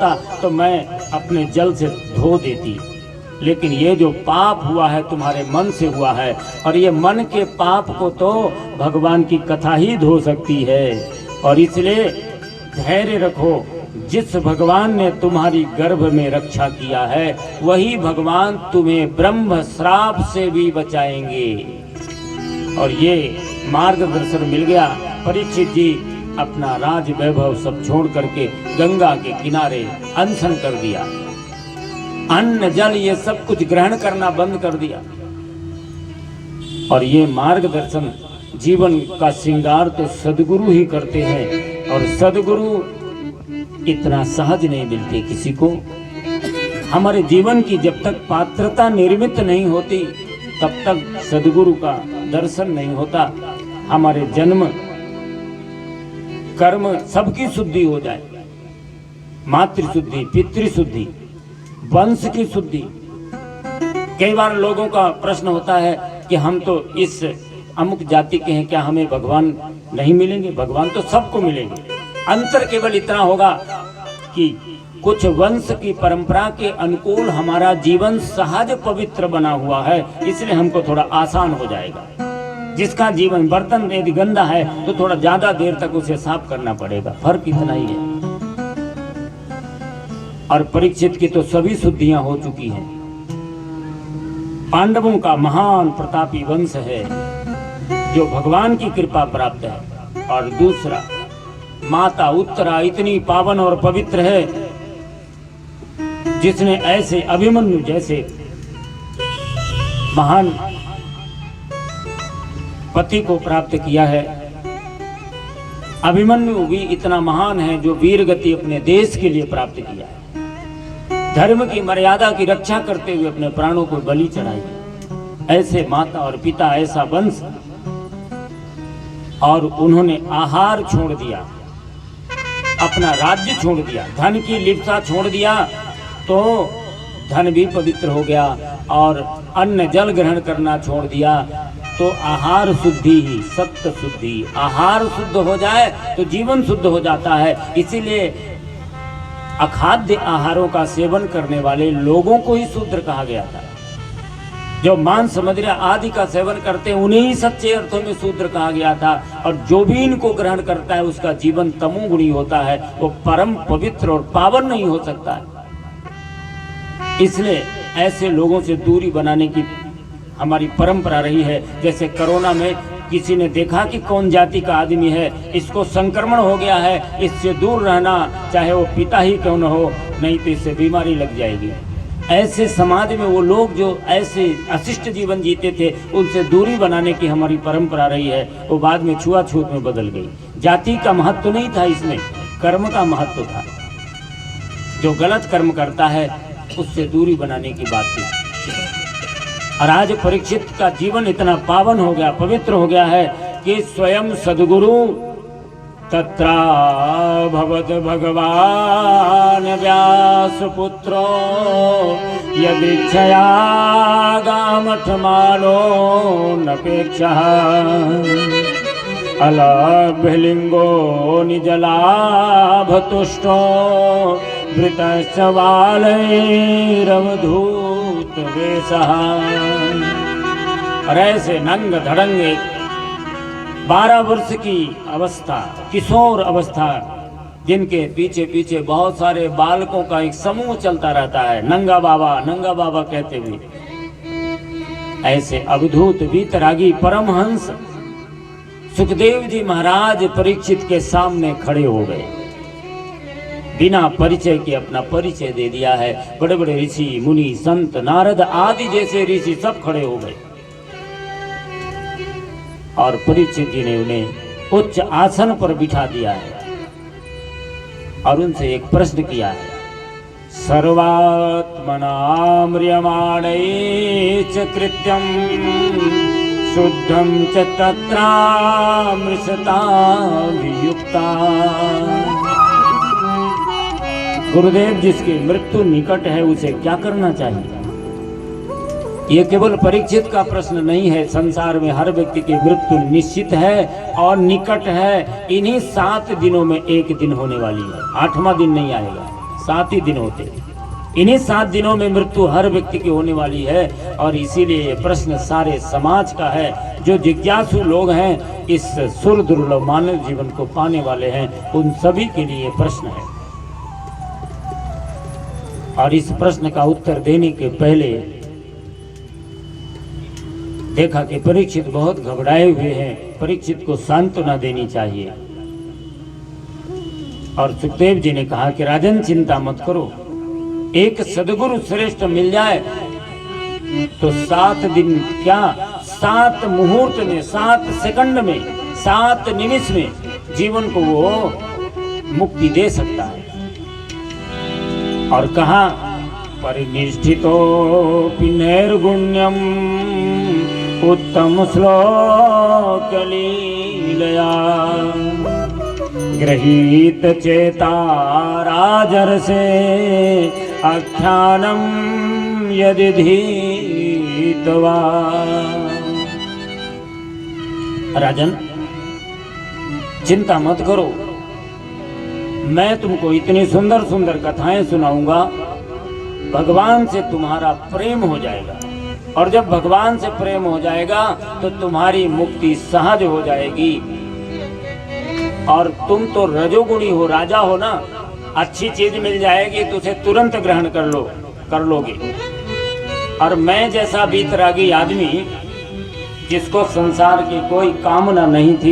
होता तो मैं अपने जल से धो देती, लेकिन ये जो पाप हुआ है तुम्हारे मन से हुआ है, और ये मन के पाप को तो भगवान की कथा ही धो सकती है। और इसलिए धैर्य रखो, जिस भगवान ने तुम्हारी गर्भ में रक्षा किया है वही भगवान तुम्हें ब्रह्म श्राप से भी बचाएंगे। और ये मार्गदर्शन मिल गया। परीक्षित जी अपना राज वैभव सब छोड़ करके गंगा के किनारे अनशन कर दिया, अन्न जल ये सब कुछ ग्रहण करना बंद कर दिया। और ये मार्गदर्शन जीवन का श्रृंगार तो सद्गुरु ही करते हैं, और सद्गुरु इतना सहज नहीं मिलते किसी को। हमारे जीवन की जब तक पात्रता निर्मित नहीं होती तब तक सद्गुरु का दर्शन नहीं होता। हमारे जन्म कर्म सबकी शुद्धि हो जाए, मातृ शुद्धि, पितृ शुद्धि, वंश की शुद्धि। कई बार लोगों का प्रश्न होता है कि हम तो इस अमुक जाति के हैं, क्या हमें भगवान नहीं मिलेंगे? भगवान तो सबको मिलेंगे। अंतर केवल इतना होगा कि कुछ वंश की परंपरा के अनुकूल हमारा जीवन सहज पवित्र बना हुआ है, इसलिए हमको थोड़ा आसान हो जाएगा। जिसका जीवन बर्तन यदि गंदा है तो थोड़ा ज्यादा देर तक उसे साफ करना पड़ेगा, फर्क इतना ही है। और परीक्षित की तो सभी शुद्धियां हो चुकी हैं। पांडवों का महान प्रतापी वंश है जो भगवान की कृपा प्राप्त है। और दूसरा, माता उत्तरा इतनी पावन और पवित्र है जिसने ऐसे अभिमन्यु जैसे महान पति को प्राप्त किया है। अभिमन्यु भी इतना महान है जो वीर गति अपने देश के लिए प्राप्त किया है, धर्म की मर्यादा की रक्षा करते हुए अपने प्राणों को बलि चढ़ाई। ऐसे माता और पिता, ऐसा वंश, और उन्होंने आहार छोड़ दिया, अपना राज्य छोड़ दिया, धन की लिप्सा छोड़ दिया, तो धन भी पवित्र हो गया। और अन्न जल ग्रहण करना छोड़ दिया तो आहार शुद्धि ही सत्य शुद्धि। आहार शुद्ध हो जाए तो जीवन शुद्ध हो जाता है। इसीलिए अखाद्य आहारों का सेवन करने वाले लोगों को ही शूद्र कहा गया था। जो मांस मदिरा आदि का सेवन करते हैं उन्हें ही सच्चे अर्थों में शूद्र कहा गया था। और जो भी इनको ग्रहण करता है उसका जीवन तमोगुणी होता है, वो परम पवित्र और पावन नहीं हो सकता है। इसलिए ऐसे लोगों से दूरी बनाने की हमारी परंपरा रही है। जैसे कोरोना में किसी ने देखा कि कौन जाति का आदमी है, इसको संक्रमण हो गया है, इससे दूर रहना, चाहे वो पिता ही क्यों न हो, नहीं तो इससे बीमारी लग जाएगी। ऐसे समाज में वो लोग जो ऐसे अशिष्ट जीवन जीते थे उनसे दूरी बनाने की हमारी परंपरा रही है, वो बाद में छुआछूत में बदल गई। जाति का महत्व नहीं था इसमें, कर्म का महत्व था। जो गलत कर्म करता है उससे दूरी बनाने की बात थी। और आज परीक्षित का जीवन इतना पावन हो गया, पवित्र हो गया है कि स्वयं सद्गुरु तत्रा भवत भगवान व्यासपुत्रो यदीच्छया गामठमानो नपेक्षः अलभ्यलिंगो निजलाभतुष्टो वृतश्च बालैरवधूत वेशः। और ऐसे नंग धड़ंग 12 वर्ष की अवस्था, किशोर अवस्था, जिनके पीछे पीछे बहुत सारे बालकों का एक समूह चलता रहता है, नंगा बाबा कहते हुए, ऐसे अवधूत वीतरागी परमहंस सुखदेव जी महाराज परीक्षित के सामने खड़े हो गए। बिना परिचय के अपना परिचय दे दिया है। बड़े बड़े ऋषि मुनि संत नारद आदि जैसे ऋषि सब खड़े हो गए और परीक्षित जी ने उन्हें उच्च आसन पर बिठा दिया है और उनसे एक प्रश्न किया है। सर्वात्मना म्रियमाणे च कृत्यं शुद्धं च तत्रामृषताभियुक्ता। गुरुदेव, जिसकी मृत्यु निकट है उसे क्या करना चाहिए? ये केवल परीक्षित का प्रश्न नहीं है। संसार में हर व्यक्ति की मृत्यु निश्चित है और निकट है। इन्हीं 7 दिनों में एक दिन होने वाली है, 8वां दिन नहीं आएगा। 7 ही दिन होते। इन्हीं 7 दिनों में मृत्यु हर व्यक्ति की होने वाली है। और इसीलिए ये प्रश्न सारे समाज का है। जो जिज्ञासु लोग हैं, इस सुर दुर्लभ मानव जीवन को पाने वाले हैं, उन सभी के लिए प्रश्न है। और इस प्रश्न का उत्तर देने के पहले देखा कि परीक्षित बहुत घबराए हुए हैं। परीक्षित को सांत्वना देनी चाहिए। और सुखदेव जी ने कहा कि राजन चिंता मत करो, एक सदगुरु श्रेष्ठ मिल जाए तो 7 दिन क्या, 7 मुहूर्त में, 7 सेकंड में, 7 निमिष में जीवन को वो मुक्ति दे सकता है। और कहा परिनिष्ठितो नैर्गुण्यम उत्तम श्लोक लीलया गृहीत चेता राजर्षे आख्यानम यदि धीतवा। राजन चिंता मत करो, मैं तुमको इतनी सुंदर सुंदर कथाएं सुनाऊंगा, भगवान से तुम्हारा प्रेम हो जाएगा। और जब भगवान से प्रेम हो जाएगा तो तुम्हारी मुक्ति सहज हो जाएगी। और तुम तो रजोगुणी हो, राजा हो ना, अच्छी चीज मिल जाएगी तो उसे तुरंत ग्रहण कर लोगे। और मैं जैसा बीतरागी आदमी जिसको संसार की कोई कामना नहीं थी,